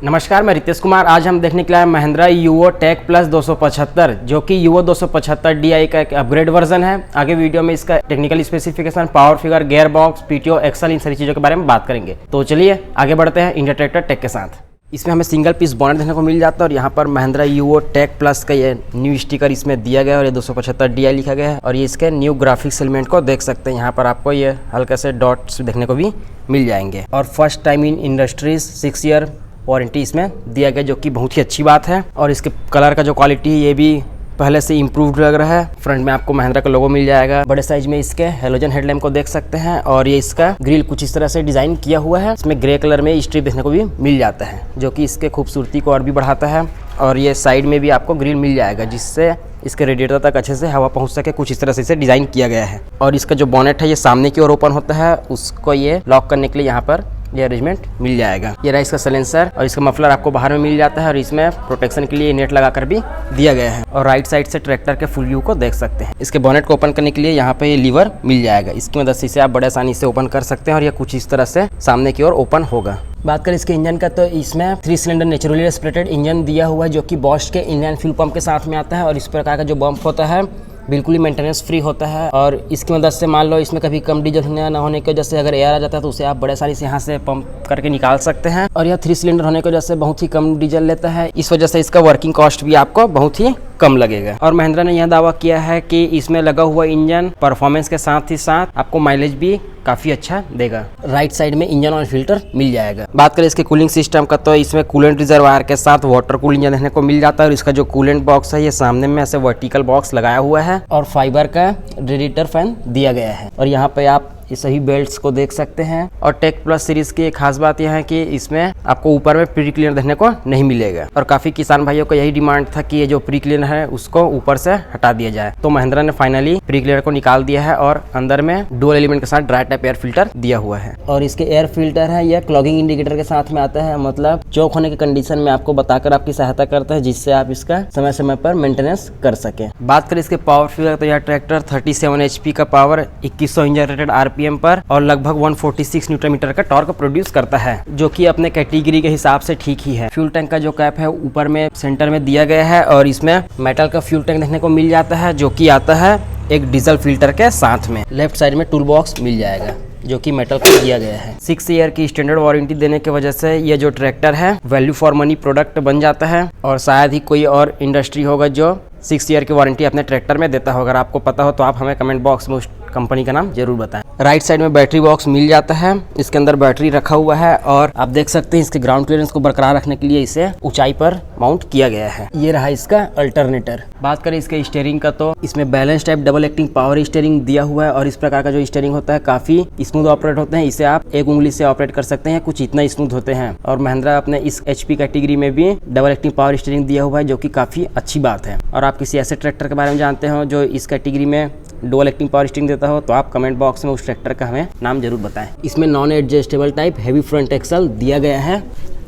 नमस्कार, मैं रितेश कुमार। आज हम देखने के लिए महिंद्रा यूओ टेक प्लस 275 जो कि यूओ 275 DI का एक अपग्रेड वर्जन है। आगे वीडियो में इसका technical specification, power figure, gear box, PTO, axle, इन सारी चीज़ों के बारे में बात करेंगे। तो चलिए आगे बढ़ते हैं इंडिया ट्रैक्टर टेक के साथ। इसमें हमें सिंगल पीस बोनेट देखने को मिल जाता है और यहाँ पर महिंद्रा यूओ टेक प्लस का ये न्यू स्टिकर इसमें दिया गया है और ये 275 DI लिखा गया है। और ये इसके न्यू ग्राफिक्स एलिमेंट को देख सकते हैं। यहाँ पर आपको ये हल्के से डॉट्स देखने को भी मिल जाएंगे। और first time in industries 6 year warranty इसमें दिया गया, जो कि बहुत ही अच्छी बात है। और इसके कलर का जो क्वालिटी है ये भी पहले से इम्प्रूव्ड लग रहा है। फ्रंट में आपको महिंद्रा का लोगो मिल जाएगा। बड़े साइज में इसके हेलोजन हेडलैम्प को देख सकते हैं और ये इसका ग्रिल कुछ इस तरह से डिजाइन किया हुआ है। इसमें ग्रे कलर में स्ट्रिप देखने को भी मिल जाता है, जो कि इसके खूबसूरती को और भी बढ़ाता है। और ये साइड में भी आपको ग्रिल मिल जाएगा, जिससे इसके रेडिएटर तक अच्छे से हवा पहुंच सके। कुछ इस तरह से इसे डिजाइन किया गया है। और इसका जो बॉनेट है ये सामने की ओर ओपन होता है, उसको ये लॉक करने के लिए यहाँ पर ये अरेंजमेंट मिल जाएगा। ये रहा इसका साइलेंसर और इसका मफलर आपको बाहर में मिल जाता है और इसमें प्रोटेक्शन के लिए नेट लगाकर भी दिया गया है। और राइट साइड से ट्रैक्टर के फुल व्यू को देख सकते हैं। इसके बॉनेट को ओपन करने के लिए यहाँ पे ये लीवर मिल जाएगा। इसकी मदद से इसे आप बड़े आसानी से ओपन कर सकते हैं और ये कुछ इस तरह से सामने की ओर ओपन होगा। बात करें इसके इंजन का, तो इसमें 3 सिलेंडर नेचुरली एस्पिरेटेड इंजन दिया हुआ है, जो कि बॉश के इंडियन फ्यूल पंप के साथ में आता है। और इस प्रकार का जो पंप होता है बिल्कुल ही मेंटेनेंस फ्री होता है। और इसकी मदद से मान लो इसमें कभी कम डीजल ना होने की वजह से अगर एयर आ जाता है तो उसे आप बड़े सारी से यहाँ से पंप करके निकाल सकते हैं। और यह 3 सिलेंडर होने की वजह से बहुत ही कम डीजल लेता है। इस वजह से इसका वर्किंग कॉस्ट भी आपको बहुत ही कम लगेगा। और महिंद्रा ने यह दावा किया है कि इसमें लगा हुआ इंजन परफॉर्मेंस के साथ ही साथ आपको माइलेज भी काफ़ी अच्छा देगा। राइट साइड में इंजन ऑयल फिल्टर मिल जाएगा। बात करें इसके कूलिंग सिस्टम का, तो इसमें कूलेंट रिजर्वायर के साथ वाटर कूल इंजन देखने को मिल जाता है। और इसका जो कूलेंट बॉक्स है ये सामने में ऐसे वर्टिकल बॉक्स लगाया हुआ है और फाइबर का रेडिएटर फैन दिया गया है। और यहाँ पे आप ये सभी बेल्ट्स को देख सकते हैं। और टेक प्लस सीरीज की एक खास बात यह है कि इसमें आपको ऊपर में प्री क्लीनर देखने को नहीं मिलेगा। और काफी किसान भाइयों का यही डिमांड था कि ये जो प्री क्लीनर है उसको ऊपर से हटा दिया जाए। तो महिंद्रा ने फाइनली प्री क्लीनर को निकाल दिया है और अंदर में डुअल एलिमेंट के साथ ड्राई टाइप एयर फिल्टर दिया हुआ है। और इसके एयर फिल्टर है यह क्लॉगिंग इंडिकेटर के साथ में आता है, मतलब चौक होने की कंडीशन में आपको बताकर आपकी सहायता करता है, जिससे आप इसका समय समय पर मेंटेनेंस कर सके। बात करें इसके पावर फिगर, तो यह ट्रैक्टर 37 HP का पावर 2100 इंजन रेटेड RPM पर और लगभग 146 न्यूटन मीटर का टॉर्क प्रोड्यूस करता है, जो कि अपने कैटेगरी के हिसाब से ठीक ही है। फ्यूल टैंक का जो कैप है ऊपर में सेंटर में दिया गया है और इसमें मेटल का फ्यूल टैंक देखने को मिल जाता है, जो कि आता है एक डीजल फिल्टर के साथ में। लेफ्ट साइड में टूल बॉक्स मिल जाएगा, जो कि मेटल का दिया गया है। 6 ईयर की स्टैंडर्ड वारंटी देने की वजह से ये जो ट्रैक्टर है वैल्यू फॉर मनी प्रोडक्ट बन जाता है। और शायद ही कोई और इंडस्ट्री होगा जो 6 ईयर की वारंटी अपने ट्रैक्टर में देता हो। अगर आपको पता हो तो आप हमें कमेंट बॉक्स में उस कंपनी का नाम जरूर बताएं। राइट साइड में बैटरी बॉक्स मिल जाता है, इसके अंदर बैटरी रखा हुआ है। और आप देख सकते हैं इसके ग्राउंड क्लियरेंस को बरकरार रखने के लिए इसे ऊंचाई पर माउंट किया गया है। ये रहा इसका अल्टरनेटर। बात करें इसके स्टीयरिंग का, तो इसमें balance type double acting power steering दिया हुआ है। और इस प्रकार का जो स्टीयरिंग होता है काफी स्मूथ ऑपरेट होते हैं। इसे आप एक उंगली से ऑपरेट कर सकते हैं, कुछ इतना स्मूथ होते हैं। और महिंद्रा अपने इस HP कैटेगरी में भी डबल एक्टिंग पावर स्टीयरिंग दिया हुआ है, जो कि काफी अच्छी बात है। और आप किसी ऐसे ट्रैक्टर के बारे में जानते हो जो इस कैटेगरी में डुअल एक्टिंग पावर स्टीयरिंग देता हो, तो आप कमेंट बॉक्स में उस ट्रैक्टर का हमें नाम जरूर बताएं। इसमें non adjustable type heavy front axle दिया गया है।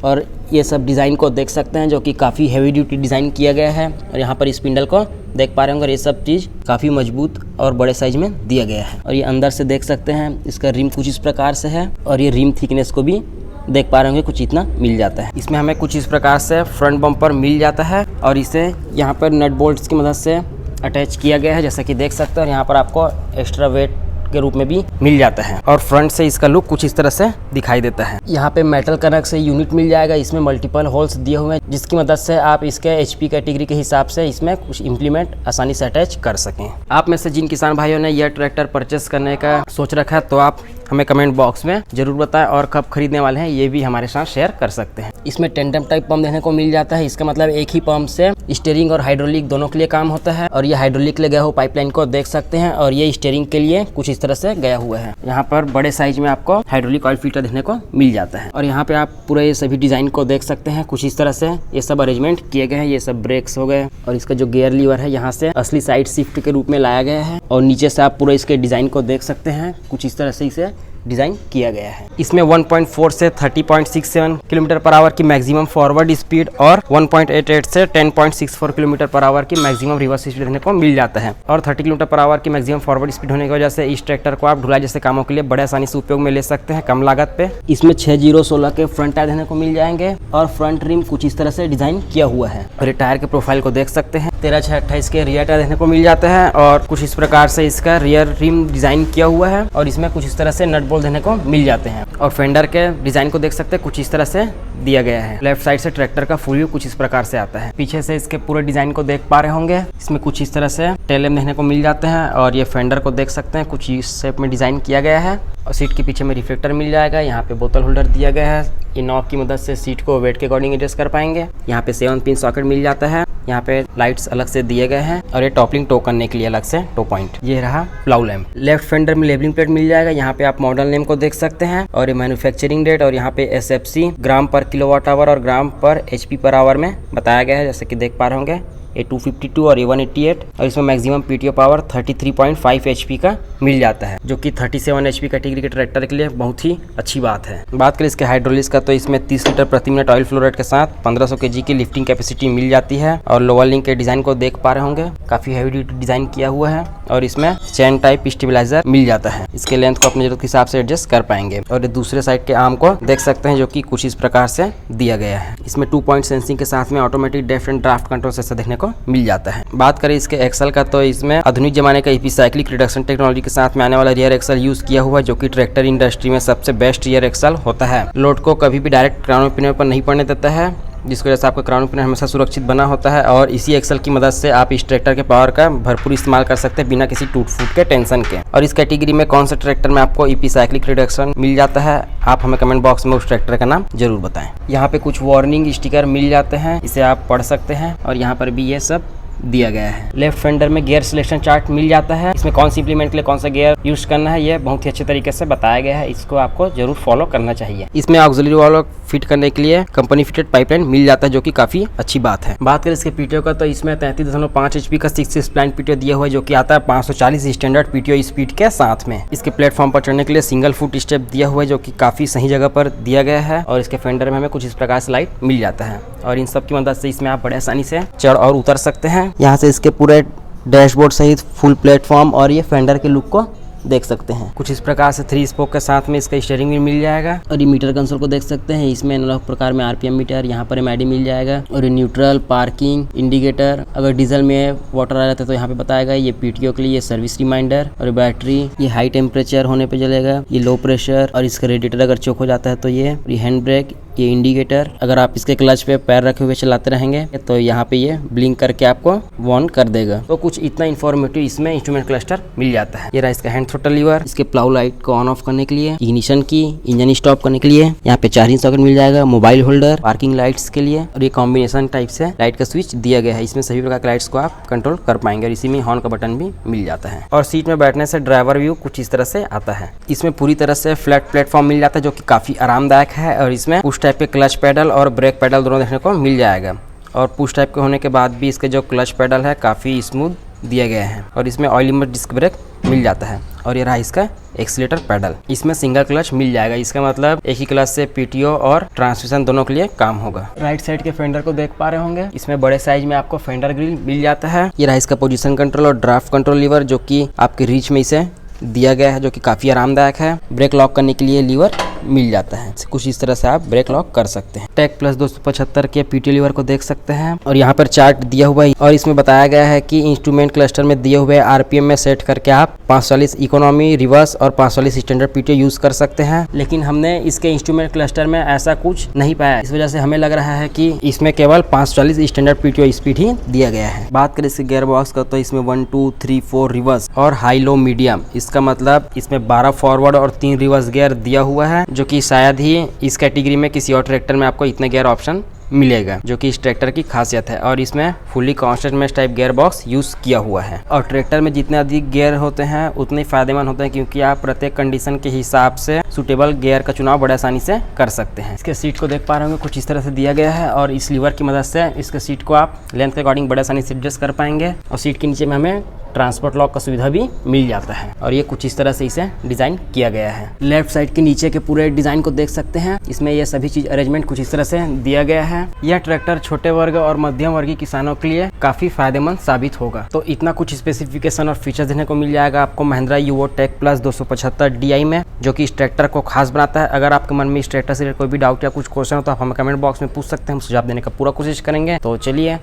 और ये सब डिज़ाइन को देख सकते हैं, जो कि काफ़ी हैवी ड्यूटी डिज़ाइन किया गया है। और यहाँ पर स्पिंडल को देख पा रहे होंगे, ये सब चीज़ काफ़ी मजबूत और बड़े साइज में दिया गया है। और ये अंदर से देख सकते हैं इसका रिम कुछ इस प्रकार से है। और ये रिम थिकनेस को भी देख पा रहे होंगे, कुछ इतना मिल जाता है। इसमें हमें कुछ इस प्रकार से फ्रंट बम्पर मिल जाता है और इसे यहाँ पर नट बोल्ट्स की मदद से अटैच किया गया है, जैसा कि देख सकते हैं। और यहाँ पर आपको एक्स्ट्रा वेट के रूप में भी मिल जाता है। और फ्रंट से इसका लुक कुछ इस तरह से दिखाई देता है। यहाँ पे मेटल कनक से यूनिट मिल जाएगा। इसमें मल्टीपल होल्स दिए हुए हैं, जिसकी मदद से आप इसके HP कैटेगरी के हिसाब से इसमें कुछ इम्प्लीमेंट आसानी से अटैच कर सकें। आप में से जिन किसान भाइयों ने यह ट्रैक्टर परचेस करने का सोच रखा है, तो आप हमें कमेंट बॉक्स में जरूर बताएं। और कब खरीदने वाले हैं ये भी हमारे साथ शेयर कर सकते हैं। इसमें टेंडम टाइप पंप देखने को मिल जाता है। इसका मतलब एक ही पंप से स्टीयरिंग और हाइड्रोलिक दोनों के लिए काम होता है। और ये हाइड्रोलिक के लिए गया हुआ पाइपलाइन को देख सकते हैं। और ये स्टीयरिंग के लिए कुछ इस तरह से गया हुआ है। यहाँ पर बड़े साइज में आपको हाइड्रोलिक ऑयल फिल्टर देखने को मिल जाता है। और यहाँ पे आप पूरा ये सभी डिजाइन को देख सकते हैं, कुछ इस तरह से ये सब अरेंजमेंट किए गए हैं। ये सब ब्रेक्स हो गए। और इसका जो गियर लीवर है यहाँ से असली साइड शिफ्ट के रूप में लाया गया है। और नीचे से आप पूरा इसके डिजाइन को देख सकते हैं, कुछ इस तरह से इसे डिजाइन किया गया है। इसमें 1.4 से 30.67 किलोमीटर पर आवर की मैक्सिमम फॉरवर्ड स्पीड और 1.88 से 10.64 किलोमीटर पर आवर की मैक्सिमम रिवर्स स्पीड देखने को मिल जाता है। और 30 किलोमीटर पर आवर की मैक्सिमम फॉरवर्ड स्पीड होने की वजह से इस ट्रैक्टर को आप ढुलाई जैसे कामों के लिए बड़े आसानी से उपयोग में ले सकते हैं कम लागत पे। इसमें 6016 के फ्रंट टायर देखने को मिल जाएंगे और फ्रंट रिम कुछ इस तरह से डिजाइन किया हुआ है। और ये टायर के प्रोफाइल को देख सकते हैं, 13/6/28 के रियर टायर देखने को मिल जाते हैं और कुछ इस प्रकार से इसका रियर रिम डिजाइन किया हुआ है और इसमें कुछ इस तरह से नट बोल्ट देखने को मिल जाते हैं। और फेंडर के डिजाइन को देख सकते हैं, कुछ इस तरह से दिया गया है। लेफ्ट साइड से ट्रैक्टर का फुल व्यू कुछ इस प्रकार से आता है। पीछे से इसके पूरे डिजाइन को देख पा रहे होंगे, इसमें कुछ इस तरह से टेल लैम्प देखने को मिल जाते हैं और ये फेंडर को देख सकते हैं, कुछ इस शेप में डिजाइन किया गया है। और सीट के पीछे में रिफ्लेक्टर मिल जाएगा। यहाँ पे बोतल होल्डर दिया गया है। ये नॉब की मदद से सीट को वेट के अकॉर्डिंग एडजस्ट कर पाएंगे। यहाँ पे 7 पिन सॉकेट मिल जाता है। यहाँ पे लाइट्स अलग से दिए गए हैं और ये टॉपलिंग टो करने के लिए अलग से टो पॉइंट। ये रहा प्लाउ लैम्प। लेफ्ट फेंडर में लेबलिंग प्लेट मिल जाएगा। यहाँ पे आप मॉडल नेम को देख सकते हैं और ये मैन्युफैक्चरिंग डेट और यहाँ पे SFC ग्राम पर किलोवाट आवर और ग्राम पर HP पर आवर में बताया गया है, जैसे कि देख पा रहे होंगे। ये 252 और ये 188 और इसमें मैक्सिमम PTO पावर 33.5 HP का मिल जाता है, जो कि 37 HP कैटेगरी के ट्रैक्टर के लिए बहुत ही अच्छी बात है। बात करें इसके हाइड्रोलिक्स का, तो इसमें 30 लीटर प्रति मिनट ऑयल फ्लो रेट के साथ 1500 kg की लिफ्टिंग कैपेसिटी मिल जाती है। और लोअर लिंक के डिजाइन को देख पा रहे होंगे, काफी हैवी ड्यूटी डिजाइन किया हुआ है और इसमें चैन टाइप स्टेबलाइजर मिल जाता है। इसके लेंथ को अपनी जरूरत के हिसाब से एडजस्ट कर पाएंगे। और ये दूसरे साइड के आर्म को देख सकते हैं, जो कि कुछ इस प्रकार से दिया गया है। इसमें 2 पॉइंट सेंसिंग के साथ में automatic depth and draft control sensor देखने को मिल जाता है। बात करें इसके एक्सल का, तो इसमें आधुनिक जमाने का EP साइक्लिक रिडक्शन टेक्नोलॉजी के साथ में आने वाला रियर एक्सल यूज किया हुआ है, जो कि ट्रैक्टर इंडस्ट्री में सबसे बेस्ट रियर एक्सल होता है। लोड को कभी भी डायरेक्ट क्राउन पिनर पर नहीं पड़ने देता है, जिसकी वजह से आपका क्राउन पिनर हमेशा सुरक्षित बना होता है। और इसी एक्सल की मदद से आप इस ट्रैक्टर के पावर का भरपूर इस्तेमाल कर सकते हैं बिना किसी टूट फूट के टेंशन के। और इस कैटेगरी में कौन सा ट्रैक्टर में आपको EP साइक्लिक रिडक्शन मिल जाता है, आप हमें कमेंट बॉक्स में उस ट्रैक्टर का नाम जरूर बताएं। यहाँ पे कुछ वार्निंग स्टिकर मिल जाते हैं, इसे आप पढ़ सकते हैं और यहाँ पर भी ये सब दिया गया है। लेफ्ट फेंडर में गियर सिलेक्शन चार्ट मिल जाता है। इसमें कौन सी इंप्लीमेंट के लिए कौन सा गियर यूज करना है, ये बहुत ही अच्छे तरीके से बताया गया है। इसको आपको जरूर फॉलो करना चाहिए। इसमें ऑक्सिलरी वाल्व फिट करने के लिए कंपनी फिटेड पाइपलाइन मिल जाता है, जो कि काफी अच्छी बात है। बात करें इसके PTO का, तो इसमें 33.5 HP का 6 स्प्लाइन PTO दिया हुआ है, जो कि आता है 540 स्टैंडर्ड PTO स्पीड के साथ में। इसके प्लेटफॉर्म पर चढ़ने के लिए सिंगल फुट स्टेप दिया हुआ है, जो कि काफी सही जगह पर दिया गया है। और इसके फेंडर में हमें कुछ इस प्रकार से लाइट मिल जाता है और इन सब की मदद से इसमें आप बड़े आसानी से चढ़ और उतर सकते हैं। यहाँ से इसके पूरे डैशबोर्ड सहित फुल प्लेटफॉर्म और ये फेंडर के लुक को देख सकते हैं। कुछ इस प्रकार से 3 स्पोक के साथ में इसका स्टीयरिंग व्हील मिल जाएगा। और ये मीटर कंसोल को देख सकते हैं, इसमें एनालॉग प्रकार में RPM मीटर, यहाँ पर MID मिल जाएगा। और ये न्यूट्रल, पार्किंग, इंडिकेटर, अगर डीजल में वाटर आ जाता है तो यहाँ पे बताएगा। ये PTO के लिए, ये सर्विस रिमाइंडर और बैटरी, ये हाई टेम्परेचर होने पे जलेगा, ये लो प्रेशर। और इसका रेडिएटर अगर चोक हो जाता है तो ये हैंड ब्रेक, ये इंडिकेटर। अगर आप इसके क्लच पे पैर रखे हुए चलाते रहेंगे तो यहाँ पे ये ब्लिंक करके आपको वार्न कर देगा। तो कुछ इतना इन्फॉर्मेटिव इसमें इंस्ट्रूमेंट क्लस्टर मिल जाता है। ये रहा इसका हैंड थ्रोटल लीवर, इसके प्लाउ लाइट को ऑन ऑफ करने के लिए, इग्निशन की, इंजन स्टॉप करने के लिए। यहाँ पे चार्जिंग सॉकेट मिल जाएगा, मोबाइल होल्डर, पार्किंग लाइट्स के लिए। और ये कॉम्बिनेशन टाइप से लाइट का स्विच दिया गया है। इसमें सभी प्रकार के लाइट्स को आप कंट्रोल कर पाएंगे और इसी में हॉर्न का बटन भी मिल जाता है। और सीट में बैठने से ड्राइवर व्यू कुछ इस तरह से आता है। इसमें पूरी तरह से फ्लैट प्लेटफॉर्म मिल जाता है, जो कि काफी आरामदायक है। और इसमें उस टाइप के क्लच पेडल और ब्रेक पेडल दोनों देखने को मिल जाएगा। और पुश टाइप के होने के बाद भी इसके जो क्लच पेडल है काफ़ी स्मूथ दिया गया है। और इसमें ऑयल लिमिट डिस्क ब्रेक मिल जाता है। और ये रहा इसका एक्सीलेटर पेडल, इसमें सिंगल क्लच मिल जाएगा। इसका मतलब एक ही क्लच से PTO और ट्रांसमिशन दोनों के लिए काम होगा। राइट साइड के फेंडर को देख पा रहे होंगे, इसमें बड़े साइज में आपको फेंडर ग्रिल मिल जाता है। ये रहा इसका पोजीशन कंट्रोल और ड्राफ्ट कंट्रोल लीवर, जो कि आपके रीच में इसे दिया गया है, जो कि काफ़ी आरामदायक है। ब्रेक लॉक करने के लिए लीवर मिल जाता है, कुछ इस तरह से आप ब्रेक लॉक कर सकते हैं। टेक प्लस 275 के PTO लीवर को देख सकते हैं और यहाँ पर चार्ट दिया हुआ है। और इसमें बताया गया है कि इंस्ट्रूमेंट क्लस्टर में दिए हुए RPM में सेट करके आप 540 इकोनॉमी, रिवर्स और 540 स्टैंडर्ड PTO यूज कर सकते हैं। लेकिन हमने इसके इंस्ट्रूमेंट क्लस्टर में ऐसा कुछ नहीं पाया, इस वजह से हमें लग रहा है कि इसमें केवल 540 स्टैंडर्ड PTO स्पीड ही दिया गया है। बात करें इसके गियर बॉक्स का, तो इसमें 1, 2, 3, 4 रिवर्स और हाई लो मीडियम। इसका मतलब इसमें 12 फॉरवर्ड और 3 रिवर्स गियर दिया हुआ है, जो कि शायद ही इस कैटेगरी में किसी और ट्रैक्टर में आपको इतने गियर ऑप्शन मिलेगा, जो कि इस ट्रैक्टर की खासियत है। और इसमें fully constant mesh type gear box use किया हुआ है। और ट्रैक्टर में जितने अधिक गियर होते हैं उतने फायदेमंद होते हैं, क्योंकि आप प्रत्येक कंडीशन के हिसाब से सूटेबल गियर का चुनाव बड़े आसानी से कर सकते हैं। इसके सीट को देख पा रहे होंगे कुछ इस तरह से दिया गया है और इस लीवर की मदद से इसके सीट को आप लेंथ के अकॉर्डिंग बड़े आसानी से एडजस्ट कर पाएंगे और सीट के नीचे में हमें ट्रांसपोर्ट लॉक का सुविधा भी मिल जाता है और ये कुछ इस तरह से इसे डिज़ाइन किया गया है। लेफ्ट साइड के नीचे के पूरे डिज़ाइन को देख सकते हैं, इसमें ये सभी चीज़ अरेंजमेंट कुछ इस तरह से दिया गया है। यह ट्रैक्टर छोटे वर्ग और मध्यम वर्गीय किसानों के लिए काफ़ी फायदेमंद साबित होगा। तो इतना कुछ स्पेसिफिकेशन और फीचर्स देखने को मिल जाएगा आपको Mahindra Yuvo tech plus 275 DI में, जो कि इस ट्रैक्टर को खास बनाता है। अगर आपके मन में इस ट्रैक्टर से कोई भी डाउट या कुछ क्वेश्चन हो तो आप हमें कमेंट बॉक्स में पूछ सकते हैं, हम सुझाव देने का पूरा कोशिश करेंगे। तो चलिए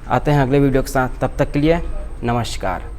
आते हैं अगले वीडियो के साथ, तब तक के लिए नमस्कार।